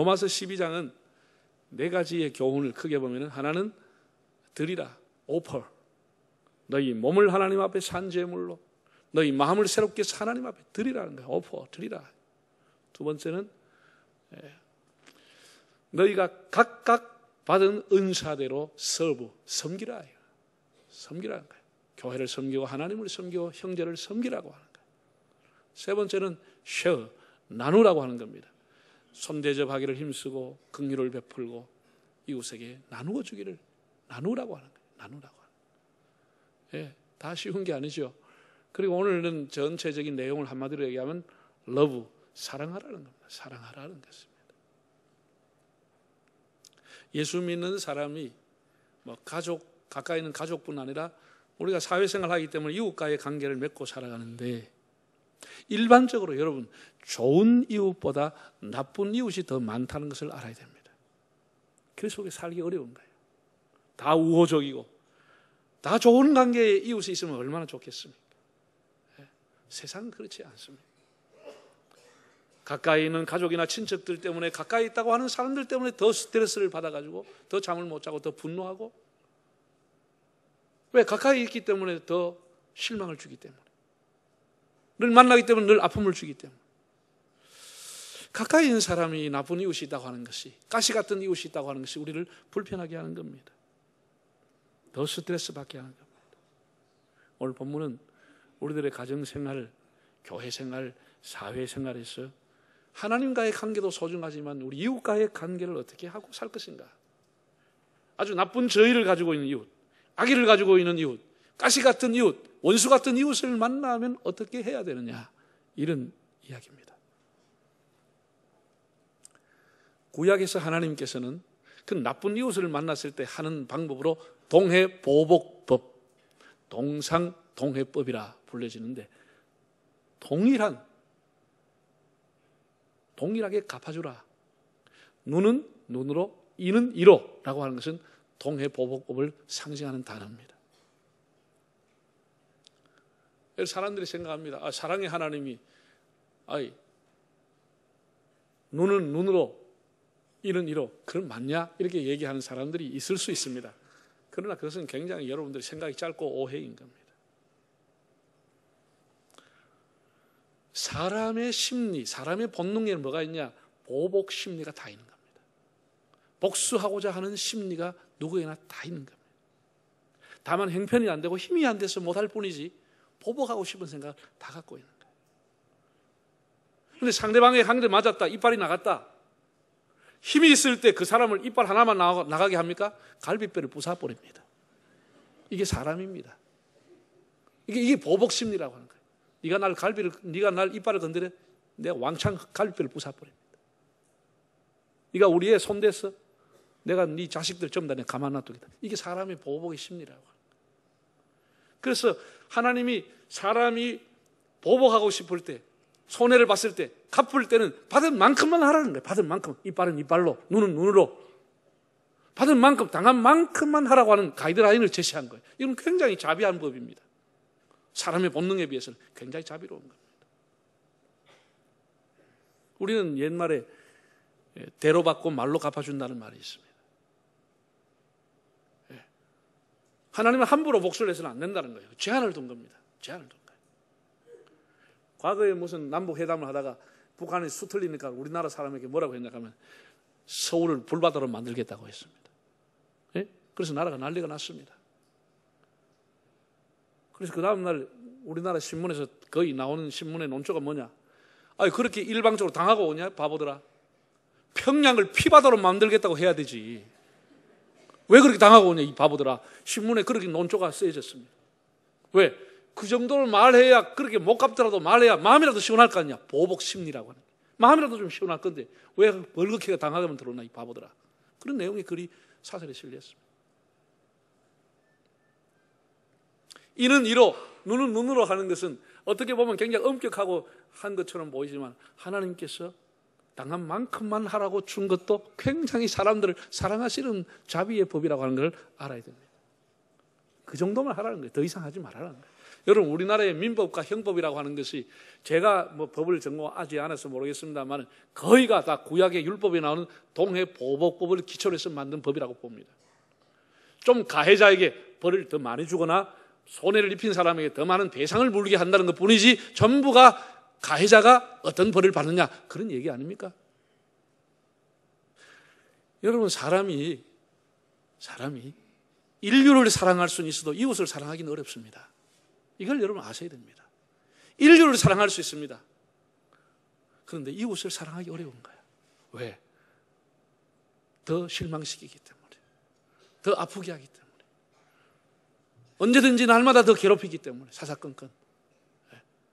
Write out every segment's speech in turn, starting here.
로마서 12장은 네 가지의 교훈을 크게 보면 하나는 드리라, offer. 너희 몸을 하나님 앞에 산제물로, 너희 마음을 새롭게 해서 하나님 앞에 드리라는 거예요. offer, 드리라. 두 번째는 너희가 각각 받은 은사대로 섬기라. 섬기라는 거예요. 교회를 섬기고 하나님을 섬기고 형제를 섬기라고 하는 거예요. 세 번째는 share, 나누라고 하는 겁니다. 손대접하기를 힘쓰고 긍휼을 베풀고 이웃에게 나누어 주기를 나누라고 하는 거예요. 나누라고 하는 거예요. 예, 다 쉬운 게 아니죠. 그리고 오늘은 전체적인 내용을 한마디로 얘기하면 love, 사랑하라는 겁니다. 사랑하라는 것입니다. 예수 믿는 사람이 가족, 가까이 있는 가족뿐 아니라 우리가 사회생활을 하기 때문에 이웃과의 관계를 맺고 살아가는데 일반적으로 여러분 좋은 이웃보다 나쁜 이웃이 더 많다는 것을 알아야 됩니다. 그 속에 살기 어려운 거예요. 다 우호적이고 다 좋은 관계의 이웃이 있으면 얼마나 좋겠습니까? 세상은 그렇지 않습니다. 가까이 있는 가족이나 친척들 때문에 가까이 있다고 하는 사람들 때문에 더 스트레스를 받아가지고 더 잠을 못 자고 더 분노하고, 왜? 가까이 있기 때문에 더 실망을 주기 때문에, 늘 만나기 때문에 늘 아픔을 주기 때문에. 가까이 있는 사람이 나쁜 이웃이 있다고 하는 것이, 가시 같은 이웃이 있다고 하는 것이 우리를 불편하게 하는 겁니다. 더 스트레스 받게 하는 겁니다. 오늘 본문은 우리들의 가정생활, 교회생활, 사회생활에서 하나님과의 관계도 소중하지만 우리 이웃과의 관계를 어떻게 하고 살 것인가. 아주 나쁜 저희를 가지고 있는 이웃, 악의를 가지고 있는 이웃, 가시 같은 이웃, 원수 같은 이웃을 만나면 어떻게 해야 되느냐, 이런 이야기입니다. 구약에서 하나님께서는 그 나쁜 이웃을 만났을 때 하는 방법으로 동해보복법, 동상동해법이라 불려지는데, 동일하게 갚아주라. 눈은 눈으로, 이는 이로 라고 하는 것은 동해보복법을 상징하는 단어입니다. 사람들이 생각합니다. 사랑의 하나님이 눈은 눈으로, 이는 이로, 그럼 맞냐? 이렇게 얘기하는 사람들이 있을 수 있습니다. 그러나 그것은 굉장히 여러분들의 생각이 짧고 오해인 겁니다. 사람의 심리, 사람의 본능에는 뭐가 있냐? 보복 심리가 다 있는 겁니다. 복수하고자 하는 심리가 누구에나 다 있는 겁니다. 다만 형편이 안 되고 힘이 안 돼서 못할 뿐이지 보복하고 싶은 생각을 다 갖고 있는 거예요. 그런데 상대방의 한 대 맞았다, 이빨이 나갔다. 힘이 있을 때 그 사람을 이빨 하나만 나가게 합니까? 갈비뼈를 부숴버립니다. 이게 사람입니다. 이게 보복 심리라고 하는 거예요. 네가 날 이빨을 건드려, 내가 왕창 갈비뼈를 부숴버립니다. 네가 우리의 손댔어, 내가 네 자식들 전부 다 내가 가만 놔두겠다. 이게 사람의 보복의 심리라고 합니다. 그래서 하나님이 사람이 보복하고 싶을 때, 손해를 봤을 때, 갚을 때는 받은 만큼만 하라는 거예요. 받은 만큼. 이빨은 이빨로, 눈은 눈으로. 받은 만큼, 당한 만큼만 하라고 하는 가이드라인을 제시한 거예요. 이건 굉장히 자비한 법입니다. 사람의 본능에 비해서는 굉장히 자비로운 겁니다. 우리는 옛말에 대로 받고 말로 갚아준다는 말이 있습니다. 하나님은 함부로 복수를 해서는 안 된다는 거예요. 제한을 둔 겁니다. 제한을 둔 거예요. 과거에 무슨 남북 회담을 하다가 북한이 수틀리니까 우리나라 사람에게 뭐라고 했냐 하면 서울을 불바다로 만들겠다고 했습니다. 그래서 나라가 난리가 났습니다. 그래서 그 다음날 우리나라 신문에서 거의 나오는 신문의 논조가 뭐냐? 그렇게 일방적으로 당하고 오냐? 바보들아. 평양을 피바다로 만들겠다고 해야 되지. 왜 그렇게 당하고 오냐? 이 바보들아. 신문에 그렇게 논조가 쓰여졌습니다. 왜? 그 정도로 말해야, 그렇게 못 갚더라도 말해야 마음이라도 시원할 거 아니야. 보복 심리라고 하는 거야. 마음이라도 좀 시원할 건데 왜 벌겋게 당하면 들어오나, 이 바보들아. 그런 내용의 글이 사설에 실렸습니다. 이는 이로, 눈은 눈으로 하는 것은 어떻게 보면 굉장히 엄격하고 한 것처럼 보이지만 하나님께서 당한 만큼만 하라고 준 것도 굉장히 사람들을 사랑하시는 자비의 법이라고 하는 걸 알아야 됩니다. 그 정도만 하라는 거예요. 더 이상 하지 말라는 거예요. 여러분, 우리나라의 민법과 형법이라고 하는 것이 제가 뭐 법을 전공하지 않아서 모르겠습니다만 거의가 다 구약의 율법에 나오는 동해보복법을 기초로 해서 만든 법이라고 봅니다. 좀 가해자에게 벌을 더 많이 주거나 손해를 입힌 사람에게 더 많은 배상을 물게 한다는 것 뿐이지 전부가 가해자가 어떤 벌을 받느냐 그런 얘기 아닙니까? 여러분, 사람이 인류를 사랑할 수는 있어도 이웃을 사랑하기는 어렵습니다. 이걸 여러분 아셔야 됩니다. 인류를 사랑할 수 있습니다. 그런데 이웃을 사랑하기 어려운 거예요. 왜? 더 실망시키기 때문에, 더 아프게 하기 때문에, 언제든지 날마다 더 괴롭히기 때문에, 사사건건.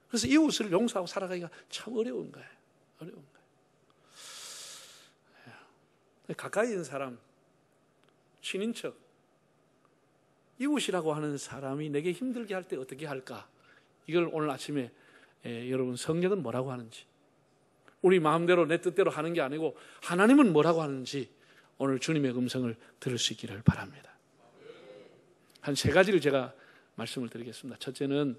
그래서 이웃을 용서하고 살아가기가 참 어려운 거예요. 어려운 거예요. 가까이 있는 사람, 친인척, 이웃이라고 하는 사람이 내게 힘들게 할 때 어떻게 할까? 이걸 오늘 아침에 여러분 성경은 뭐라고 하는지, 우리 마음대로 내 뜻대로 하는 게 아니고 하나님은 뭐라고 하는지 오늘 주님의 음성을 들을 수 있기를 바랍니다. 한 세 가지를 제가 말씀을 드리겠습니다. 첫째는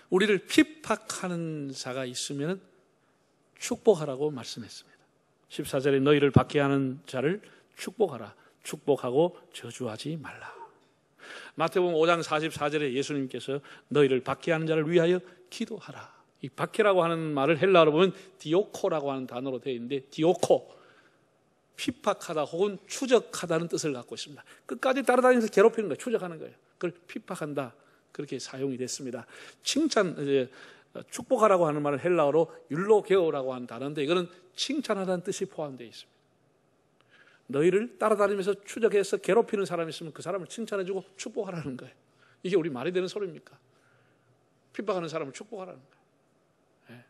우리를 핍박하는 자가 있으면 축복하라고 말씀했습니다. 14절에 너희를 박해하는 자를 축복하라. 축복하고 저주하지 말라. 마태복음 5장 44절에 예수님께서 너희를 박해하는 자를 위하여 기도하라. 이 박해라고 하는 말을 헬라어로 보면 디오코라고 하는 단어로 되어 있는데, 디오코, 핍박하다 혹은 추적하다는 뜻을 갖고 있습니다. 끝까지 따라다니면서 괴롭히는 거예요. 추적하는 거예요. 그걸 핍박한다, 그렇게 사용이 됐습니다. 축복하라고 하는 말은 헬라어로 율로게오라고 하는 단어인데, 이거는 칭찬하다는 뜻이 포함되어 있습니다. 너희를 따라다니면서 추적해서 괴롭히는 사람이 있으면 그 사람을 칭찬해주고 축복하라는 거예요. 이게 우리 말이 되는 소리입니까? 핍박하는 사람을 축복하라는 거예요. 네.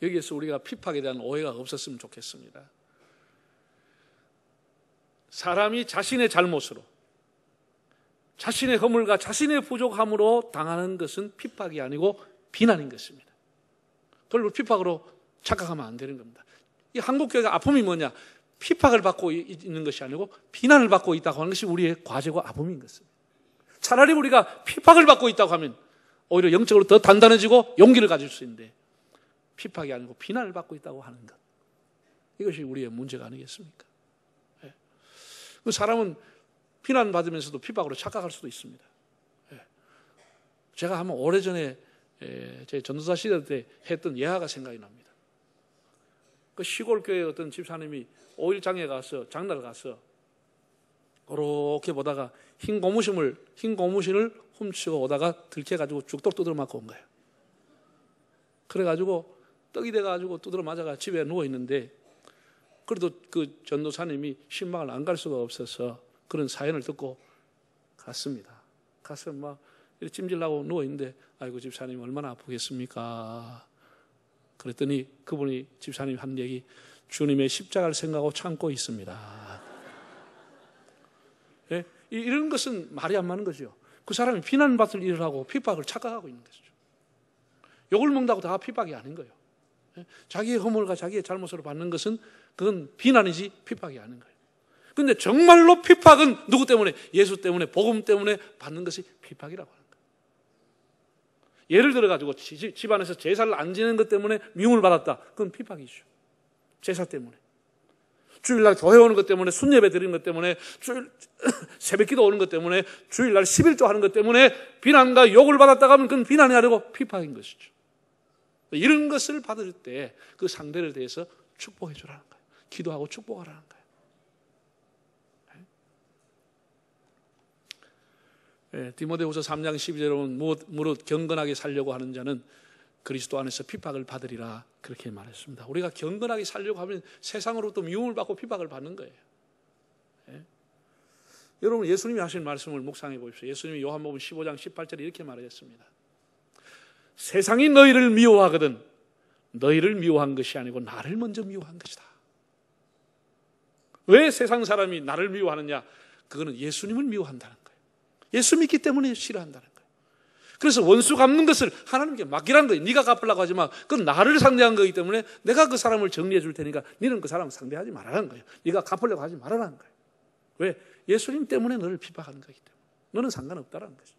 여기에서 우리가 핍박에 대한 오해가 없었으면 좋겠습니다. 사람이 자신의 잘못으로, 자신의 허물과 자신의 부족함으로 당하는 것은 핍박이 아니고 비난인 것입니다. 그걸 핍박으로 착각하면 안 되는 겁니다. 이 한국교회가 아픔이 뭐냐? 핍박을 받고 있는 것이 아니고 비난을 받고 있다고 하는 것이 우리의 과제고 아픔인 것입니다. 차라리 우리가 핍박을 받고 있다고 하면 오히려 영적으로 더 단단해지고 용기를 가질 수 있는데, 핍박이 아니고 비난을 받고 있다고 하는 것, 이것이 우리의 문제가 아니겠습니까? 네. 사람은 비난받으면서도 핍박으로 착각할 수도 있습니다. 네. 제가 한번 오래전에 제 전도사 시대 때 했던 예화가 생각이 납니다. 그 시골 교회 어떤 집사님이 5일장에 가서 장날 가서 그렇게 보다가 흰 고무신을 훔치고 오다가 들켜가지고 죽도록 두드려 맞고 온 거예요. 그래가지고 떡이 돼가지고 두드려 맞아가 집에 누워 있는데, 그래도 그 전도사님이 신방을 안 갈 수가 없어서 그런 사연을 듣고 갔습니다. 가서 막 이렇게 찜질하고 누워 있는데, 아이고 집사님 얼마나 아프겠습니까? 그랬더니 그분이, 집사님 한 얘기, 주님의 십자가를 생각하고 참고 있습니다. 예? 이런 것은 말이 안 맞는 거죠. 그 사람이 비난받을 일을 하고 핍박을 착각하고 있는 것이죠. 욕을 먹는다고 다 핍박이 아닌 거예요. 예? 자기의 허물과 자기의 잘못으로 받는 것은 그건 비난이지 핍박이 아닌 거예요. 그런데 정말로 핍박은 누구 때문에? 예수 때문에, 복음 때문에 받는 것이 핍박이라고 하는 거예요. 예를 들어가지고 집안에서 제사를 안 지내는 것 때문에 미움을 받았다. 그건 핍박이죠. 제사 때문에. 주일날 교회 오는 것 때문에, 순예배 드리는 것 때문에, 새벽기도 오는 것 때문에, 주일날 11조 하는 것 때문에 비난과 욕을 받았다가 하면 그건 비난이 아니고 핍박인 것이죠. 이런 것을 받을 때 그 상대를 대해서 축복해 주라는 거예요. 기도하고 축복하라는 거예요. 디모데후서 3장 12절에 보면 무릇 경건하게 살려고 하는 자는 그리스도 안에서 핍박을 받으리라, 그렇게 말했습니다. 우리가 경건하게 살려고 하면 세상으로부터 미움을 받고 핍박을 받는 거예요. 여러분, 예수님이 하신 말씀을 묵상해 보십시오. 예수님이 요한복음 15장 18절에 이렇게 말하셨습니다. 세상이 너희를 미워하거든 너희를 미워한 것이 아니고 나를 먼저 미워한 것이다. 왜 세상 사람이 나를 미워하느냐? 그거는 예수님을 미워한다는 거예요. 예수 믿기 때문에 싫어한다는 거예요. 그래서 원수 갚는 것을 하나님께 맡기라는 거예요. 네가 갚으려고 하지 마. 그건 나를 상대한 거기 때문에 내가 그 사람을 정리해 줄 테니까 너는 그 사람을 상대하지 말라는 거예요. 네가 갚으려고 하지 말라는 거예요. 왜? 예수님 때문에 너를 핍박하는 거기 때문에. 너는 상관없다라는 것이죠.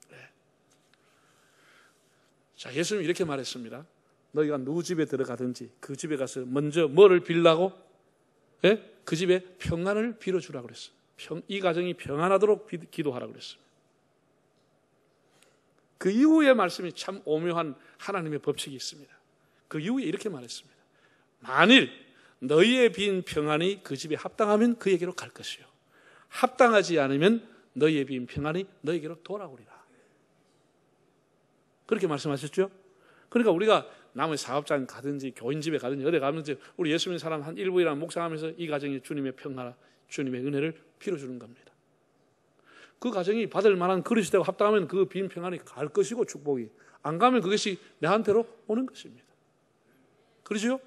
네. 자, 예수님이 이렇게 말했습니다. 너희가 누구 집에 들어가든지 그 집에 가서 먼저 뭐를 빌라고? 네? 그 집에 평안을 빌어주라고 그랬어요. 이 가정이 평안하도록 기도하라고 그랬습니다. 그 이후의 말씀이 참 오묘한 하나님의 법칙이 있습니다. 그 이후에 이렇게 말했습니다. 만일 너희의 빈 평안이 그 집에 합당하면 그에게로 갈 것이요, 합당하지 않으면 너희의 빈 평안이 너희에게로 돌아오리라. 그렇게 말씀하셨죠? 그러니까 우리가 남의 사업장 가든지 교인 집에 가든지 어디 가든지 우리 예수 믿는 사람 한 일부이랑 묵상하면서 이 가정이 주님의 평화, 주님의 은혜를 빌어주는 겁니다. 그 가정이 받을 만한 그릇이 되고 합당하면 그 빈 평안이 갈 것이고 축복이 안 가면 그것이 내한테로 오는 것입니다. 그렇죠?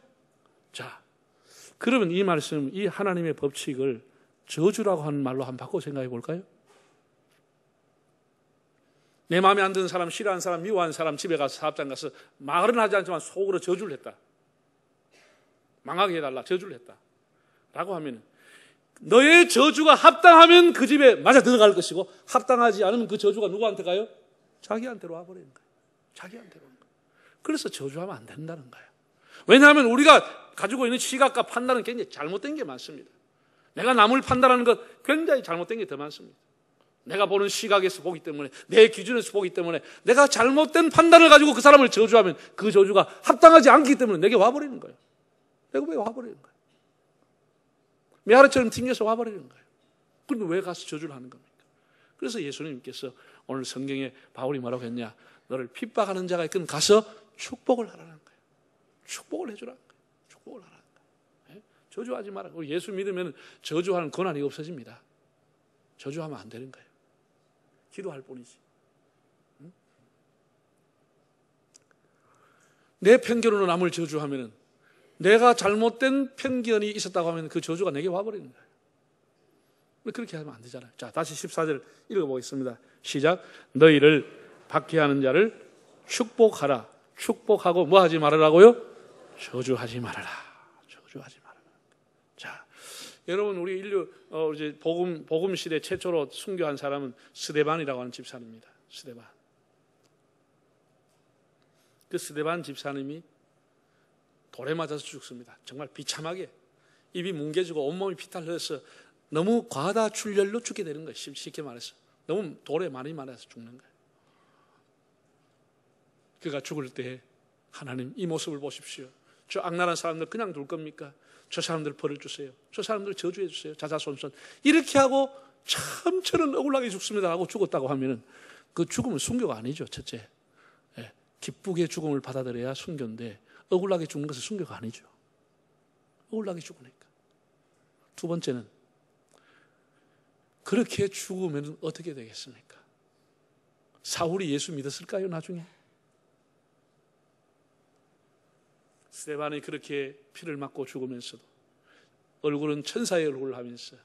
자, 그러면 이 말씀, 이 하나님의 법칙을 저주라고 하는 말로 한번 바꿔 생각해 볼까요? 내 마음에 안 드는 사람, 싫어하는 사람, 미워하는 사람 집에 가서 사업장 가서 말은 하지 않지만 속으로 저주를 했다. 망하게 해달라, 저주를 했다 라고 하면 너의 저주가 합당하면 그 집에 맞아 들어갈 것이고 합당하지 않으면 그 저주가 누구한테 가요? 자기한테로 와버리는 거예요. 자기한테로 오는 거예요. 그래서 저주하면 안 된다는 거예요. 왜냐하면 우리가 가지고 있는 시각과 판단은 굉장히 잘못된 게 많습니다. 내가 남을 판단하는 것 굉장히 잘못된 게 더 많습니다. 내가 보는 시각에서 보기 때문에, 내 기준에서 보기 때문에 내가 잘못된 판단을 가지고 그 사람을 저주하면 그 저주가 합당하지 않기 때문에 내게 와버리는 거예요. 내가 왜 와버리는 거예요? 메아리처럼 튕겨서 와버리는 거예요. 그런데 왜 가서 저주를 하는 겁니까? 그래서 예수님께서 오늘 성경에 바울이 뭐라고 했냐? 너를 핍박하는 자가 있건 가서 축복을 하라는 거예요. 축복을 해주라는 거예요. 축복을 하라는 거예요. 저주하지 마라. 예수 믿으면 저주하는 권한이 없어집니다. 저주하면 안 되는 거예요. 기도할 뿐이지. 내 편견으로 남을 저주하면, 내가 잘못된 편견이 있었다고 하면 그 저주가 내게 와버리는 거예요. 그렇게 하면 안 되잖아요. 자, 다시 14절 읽어보겠습니다. 시작. 너희를 박해하는 자를 축복하라. 축복하고 뭐 하지 말으라고요? 저주하지 말아라. 저주하지 말아라. 자, 여러분, 우리 인류 이제 복음 시대 최초로 순교한 사람은 스데반이라고 하는 집사님입니다. 스데반. 그 스데반 집사님이 돌에 맞아서 죽습니다. 정말 비참하게 입이 뭉개지고 온몸이 피탈 흘려서 너무 과다 출혈로 죽게 되는 거예요. 쉽게 말해서 너무 돌에 많이 맞아서 죽는 거예요. 그가 죽을 때 하나님 이 모습을 보십시오. 저 악랄한 사람들 그냥 둘 겁니까? 저 사람들 벌을 주세요. 저 사람들 저주해 주세요. 자자손손 이렇게 하고 참 저는 억울하게 죽습니다 하고 죽었다고 하면은 그 죽음은 순교가 아니죠. 첫째, 기쁘게 죽음을 받아들여야 순교인데 억울하게 죽는 것은 순교가 아니죠. 억울하게 죽으니까. 두 번째는 그렇게 죽으면 어떻게 되겠습니까? 사울이 예수 믿었을까요? 나중에 스데반이 그렇게 피를 맞고 죽으면서도 얼굴은 천사의 얼굴을 하면서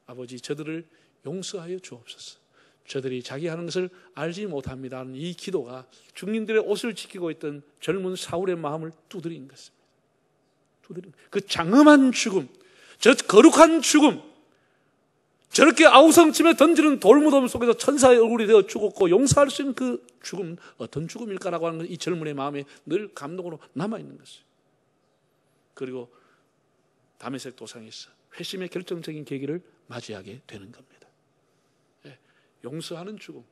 아버지 저들을 용서하여 주옵소서. 저들이 자기 하는 것을 알지 못합니다 하는 이 기도가 중림들의 옷을 지키고 있던 젊은 사울의 마음을 두드린 것입니다. 그 장엄한 죽음, 저 거룩한 죽음, 저렇게 아우성침에 던지는 돌무덤 속에서 천사의 얼굴이 되어 죽었고 용서할 수 있는 그 죽음, 어떤 죽음일까라고 하는 이 젊은의 마음에 늘 감동으로 남아있는 것이에요. 그리고 다메섹 도상에서 회심의 결정적인 계기를 맞이하게 되는 겁니다. 용서하는 죽음,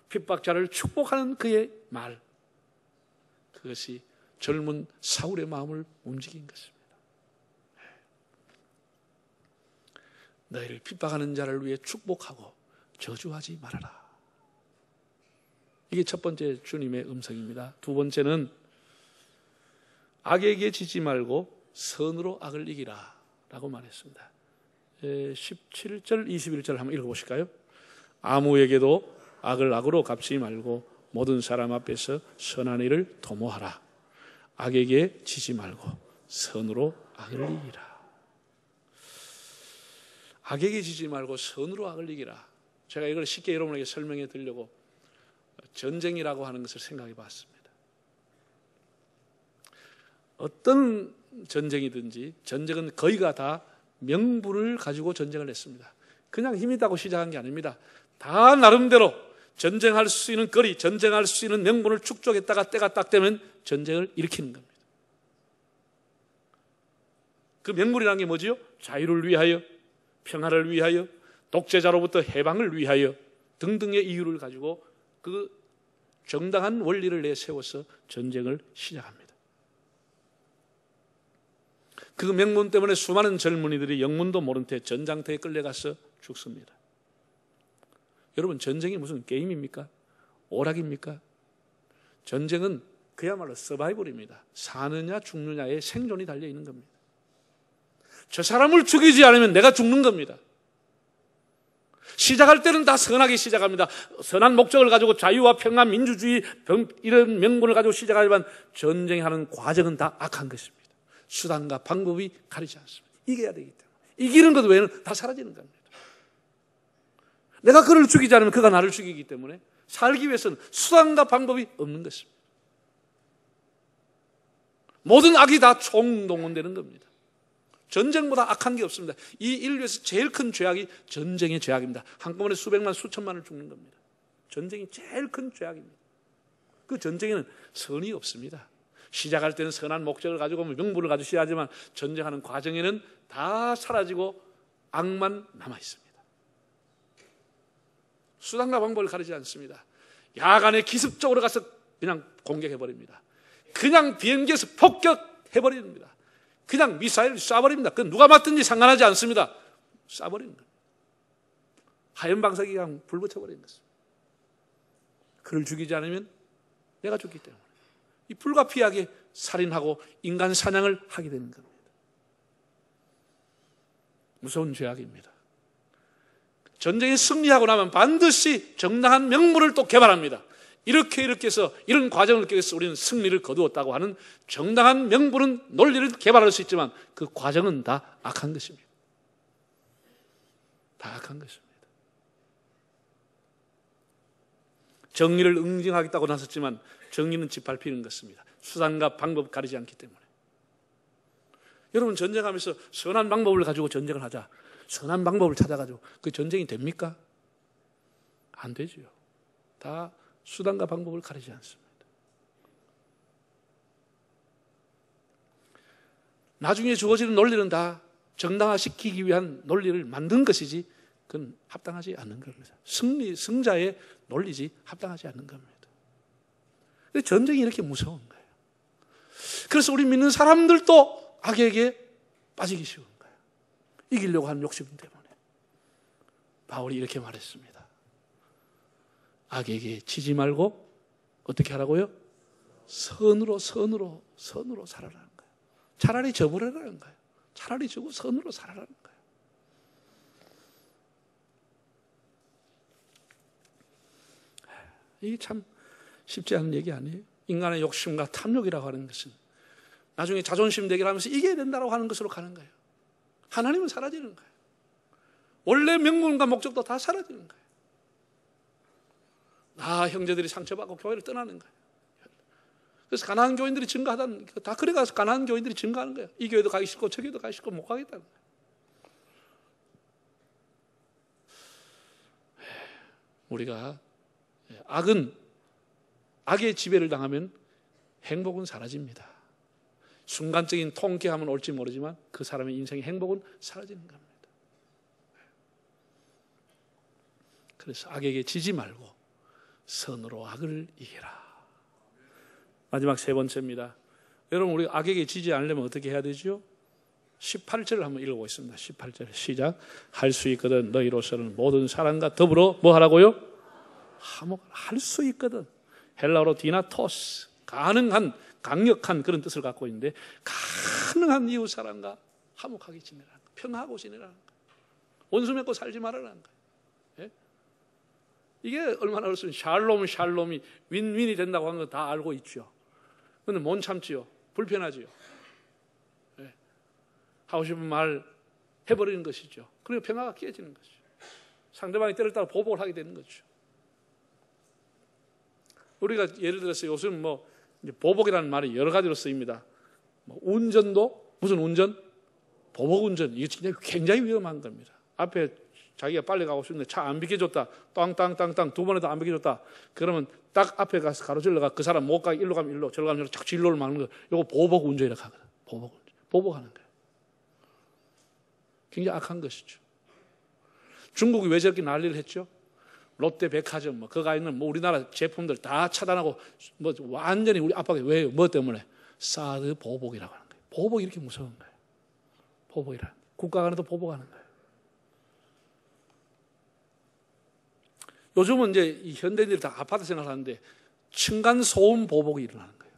핍박자를 축복하는 그의 말, 그것이 젊은 사울의 마음을 움직인 것입니다. 너희를 핍박하는 자를 위해 축복하고 저주하지 말아라. 이게 첫 번째 주님의 음성입니다. 두 번째는 악에게 지지 말고 선으로 악을 이기라 라고 말했습니다. 17절 21절 한번 읽어보실까요? 아무에게도 악을 악으로 갚지 말고 모든 사람 앞에서 선한 일을 도모하라. 악에게 지지 말고 선으로 악을 이기라. 악에게 지지 말고 선으로 악을 이기라. 제가 이걸 쉽게 여러분에게 설명해 드리려고 전쟁이라고 하는 것을 생각해 봤습니다. 어떤 전쟁이든지 전쟁은 거의가 다 명분을 가지고 전쟁을 했습니다. 그냥 힘이 있다고 시작한 게 아닙니다. 다 나름대로 전쟁할 수 있는 거리, 전쟁할 수 있는 명분을 축적했다가 때가 딱 되면 전쟁을 일으키는 겁니다. 그 명분이라는 게 뭐지요? 자유를 위하여, 평화를 위하여, 독재자로부터 해방을 위하여 등등의 이유를 가지고 그 정당한 원리를 내세워서 전쟁을 시작합니다. 그 명분 때문에 수많은 젊은이들이 영문도 모른 채 전장터에 끌려가서 죽습니다. 여러분, 전쟁이 무슨 게임입니까? 오락입니까? 전쟁은 그야말로 서바이벌입니다. 사느냐 죽느냐의 생존이 달려있는 겁니다. 저 사람을 죽이지 않으면 내가 죽는 겁니다. 시작할 때는 다 선하게 시작합니다. 선한 목적을 가지고 자유와 평화, 민주주의 이런 명분을 가지고 시작하지만 전쟁하는 과정은 다 악한 것입니다. 수단과 방법이 가리지 않습니다. 이겨야 되기 때문에. 이기는 것 외에는 다 사라지는 겁니다. 내가 그를 죽이지 않으면 그가 나를 죽이기 때문에 살기 위해서는 수단과 방법이 없는 것입니다. 모든 악이 다 총동원되는 겁니다. 전쟁보다 악한 게 없습니다. 이 인류에서 제일 큰 죄악이 전쟁의 죄악입니다. 한꺼번에 수백만 수천만을 죽는 겁니다. 전쟁이 제일 큰 죄악입니다. 그 전쟁에는 선이 없습니다. 시작할 때는 선한 목적을 가지고 명분을 가지고 시작하지만 전쟁하는 과정에는 다 사라지고 악만 남아 있습니다. 수단과 방법을 가리지 않습니다. 야간에 기습적으로 가서 그냥 공격해버립니다. 그냥 비행기에서 폭격해버립니다. 그냥 미사일을 쏴버립니다. 그건 누가 맞든지 상관하지 않습니다. 쏴버리는 거예요. 하얀 방사기 그냥 불 붙여버리는 것입니다. 그를 죽이지 않으면 내가 죽기 때문에 이 불가피하게 살인하고 인간 사냥을 하게 되는 겁니다. 무서운 죄악입니다. 전쟁에 승리하고 나면 반드시 정당한 명분을 또 개발합니다. 이렇게 해서 이런 과정을 통해서 우리는 승리를 거두었다고 하는 정당한 명분은 논리를 개발할 수 있지만 그 과정은 다 악한 것입니다. 다 악한 것입니다. 정의를 응징하겠다고 나섰지만 정의는 짓밟히는 것입니다. 수단과 방법 가리지 않기 때문에. 여러분, 전쟁하면서 선한 방법을 가지고 전쟁을 하자. 선한 방법을 찾아가지고 그 전쟁이 됩니까? 안 되지요. 다 수단과 방법을 가리지 않습니다. 나중에 주어지는 논리는 다 정당화시키기 위한 논리를 만든 것이지 그건 합당하지 않는 겁니다. 승자의 논리지 합당하지 않는 겁니다. 전쟁이 이렇게 무서운 거예요. 그래서 우리 믿는 사람들도 악에게 빠지기 쉬운 거예요. 이기려고 하는 욕심 때문에. 바울이 이렇게 말했습니다. 악에게 지지 말고 어떻게 하라고요? 선으로 살아라는 거예요. 차라리 저버리라는 거예요. 차라리 저거 선으로 살아라는 거예요. 이게 참 쉽지 않은 얘기 아니에요? 인간의 욕심과 탐욕이라고 하는 것은 나중에 자존심 대결 하면서 이겨야 된다고 하는 것으로 가는 거예요. 하나님은 사라지는 거예요. 원래 명분과 목적도 다 사라지는 거예요. 형제들이 상처받고 교회를 떠나는 거예요. 그래서 가난한 교인들이 증가하다는, 다 그래가서 가난한 교인들이 증가하는 거예요. 이 교회도 가기 싫고 저 교회도 가기 싫고 못 가겠다는 거예요. 우리가 악의 지배를 당하면 행복은 사라집니다. 순간적인 통쾌함은 올지 모르지만 그 사람의 인생의 행복은 사라지는 겁니다. 그래서 악에게 지지 말고 선으로 악을 이기라. 마지막 세 번째입니다. 여러분, 우리 악에게 지지 않으려면 어떻게 해야 되죠? 18절을 한번 읽어보겠습니다. 18절 시작. 할 수 있거든 너희로서는 모든 사람과 더불어 뭐 하라고요? 할 수 있거든. 헬라어로 디나토스, 가능한, 강력한 그런 뜻을 갖고 있는데 가능한 이웃 사람과 화목하게 지내라는 거예요. 평화하고 지내라는 거예요. 원수 맺고 살지 말라는 거예요. 예? 이게 얼마나 어렵습니까? 샬롬이 윈윈이 된다고 하는 거 다 알고 있죠. 그런데 못 참지요. 불편하지요. 예. 하고 싶은 말 해버리는 것이죠. 그리고 평화가 깨지는 거죠. 상대방이 때렸다가 보복을 하게 되는 거죠. 우리가 예를 들어서 요즘 보복이라는 말이 여러 가지로 쓰입니다. 운전도 무슨 운전? 보복 운전. 이게 진짜 굉장히 위험한 겁니다. 앞에 자기가 빨리 가고 싶은데 차 안 비켜줬다. 땅땅땅땅 두 번에도 안 비켜줬다. 그러면 딱 앞에 가서 가로질러가 그 사람 못 가게 일로 가면 일로, 저로 가면 저로 자꾸 진로를 막는 거. 이거 보복 운전이라고 하거든. 보복 운전. 보복하는 거예요. 굉장히 악한 것이죠. 중국이 왜 저렇게 난리를 했죠? 롯데 백화점, 거기 있는 우리나라 제품들 다 차단하고, 완전히 우리 압박이 왜요? 뭐 때문에? 사드 보복이라고 하는 거예요. 보복이 이렇게 무서운 거예요. 보복이라. 국가 간에도 보복하는 거예요. 요즘은 이제 이 현대인들이 다 아파트 생활하는데 층간 소음 보복이 일어나는 거예요.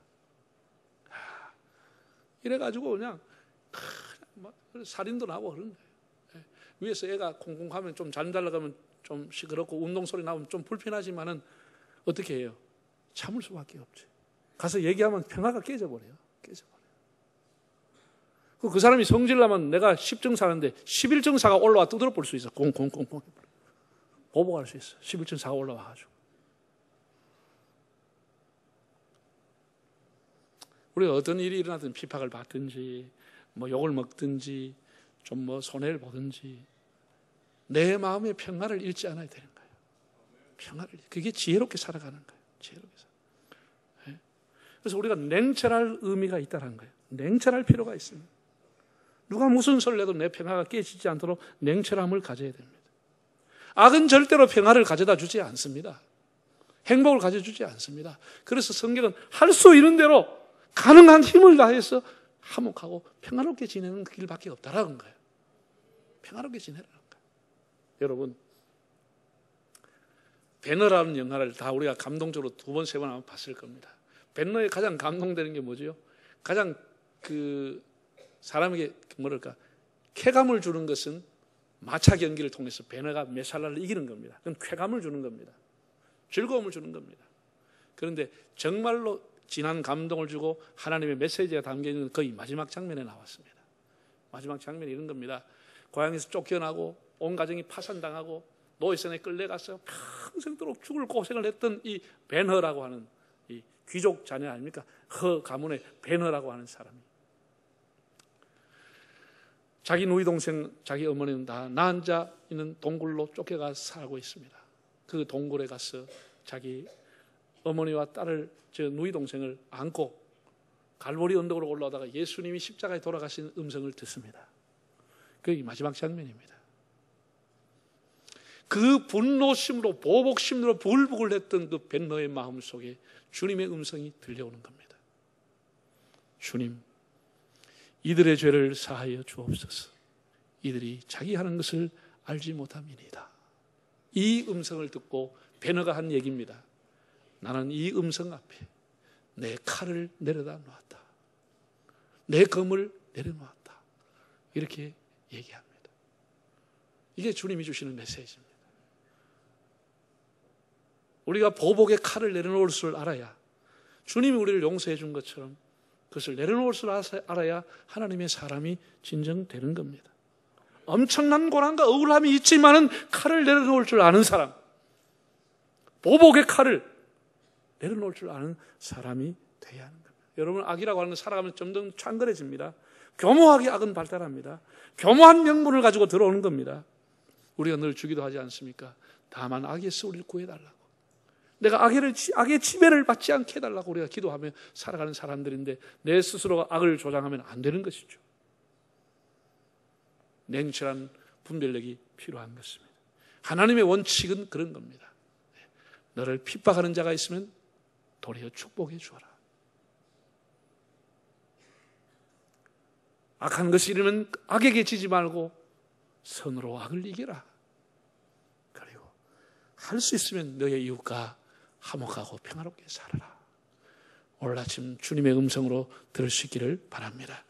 이래가지고 그냥 살인도 나고 그런 거예요. 위에서 애가 콩콩 하면 좀 잠자려고 하면 좀 시끄럽고 운동 소리 나오면 좀 불편하지만은 어떻게 해요? 참을 수밖에 없지. 가서 얘기하면 평화가 깨져버려요. 그 사람이 성질나면 내가 10정사하는데 11정사가 올라와 두드려 볼 수 있어. 콩콩콩콩. 보복할 수 있어. 11.4가 올라와가지고. 우리가 어떤 일이 일어나든 핍박을 받든지, 욕을 먹든지, 좀 손해를 보든지, 내 마음의 평화를 잃지 않아야 되는 거예요. 평화를. 그게 지혜롭게 살아가는 거예요. 지혜롭게 살아가는. 그래서 우리가 냉철할 의미가 있다는 거예요. 냉철할 필요가 있습니다. 누가 무슨 소리를 해도 내 평화가 깨지지 않도록 냉철함을 가져야 됩니다. 악은 절대로 평화를 가져다 주지 않습니다. 행복을 가져주지 않습니다. 그래서 성경은 할 수 있는 대로 가능한 힘을 다해서 화목하고 평화롭게 지내는 그 길밖에 없다라는 거예요. 평화롭게 지내라는 거예요. 여러분, 배너라는 영화를 다 우리가 감동적으로 2번, 3번 한번 봤을 겁니다. 배너에 가장 감동되는 게 뭐죠? 가장 사람에게 쾌감을 주는 것은 마차 경기를 통해서 배너가 메살라를 이기는 겁니다. 그건 쾌감을 주는 겁니다. 즐거움을 주는 겁니다. 그런데 정말로 진한 감동을 주고 하나님의 메시지가 담겨있는 거의 마지막 장면에 나왔습니다. 마지막 장면이 이런 겁니다. 고향에서 쫓겨나고 온 가정이 파산당하고 노예선에 끌려가서 평생도록 죽을 고생을 했던 이 베너라고 하는 이 귀족 자녀 아닙니까? 허 가문의 베너라고 하는 사람이 자기 누이 동생, 자기 어머니는 다 나 혼자 있는 동굴로 쫓겨가 살고 있습니다. 그 동굴에 가서 자기 어머니와 딸을, 누이 동생을 안고 갈보리 언덕으로 올라오다가 예수님이 십자가에 돌아가신 음성을 듣습니다. 그게 마지막 장면입니다. 그 분노심으로 보복심으로 불복을 했던 그 벤너의 마음 속에 주님의 음성이 들려오는 겁니다. 주님, 이들의 죄를 사하여 주옵소서. 이들이 자기 하는 것을 알지 못함이니이다. 이 음성을 듣고 베너가 한 얘기입니다. 나는 이 음성 앞에 내 칼을 내려다 놓았다. 내 검을 내려놓았다. 이렇게 얘기합니다. 이게 주님이 주시는 메시지입니다. 우리가 보복의 칼을 내려놓을 줄 알아야, 주님이 우리를 용서해 준 것처럼 그것을 내려놓을 줄 알아야 하나님의 사람이 진정되는 겁니다. 엄청난 고난과 억울함이 있지만은 칼을 내려놓을 줄 아는 사람, 보복의 칼을 내려놓을 줄 아는 사람이 돼야 하는 겁니다. 여러분, 악이라고 하는 건 살아가면 점점 창걸해집니다. 교묘하게 악은 발달합니다. 교묘한 명분을 가지고 들어오는 겁니다. 우리가 늘 주기도 하지 않습니까? 다만 악에서 우리를 구해달라고. 내가 악의 지배를 받지 않게 해달라고 우리가 기도하며 살아가는 사람들인데 내 스스로가 악을 조장하면 안 되는 것이죠. 냉철한 분별력이 필요한 것입니다. 하나님의 원칙은 그런 겁니다. 너를 핍박하는 자가 있으면 도리어 축복해 주어라. 악한 것이 이르면 악에게 지지 말고 선으로 악을 이겨라. 그리고 할 수 있으면 너의 이웃과 화목하고 평화롭게 살아라. 오늘 아침 주님의 음성으로 들을 수 있기를 바랍니다.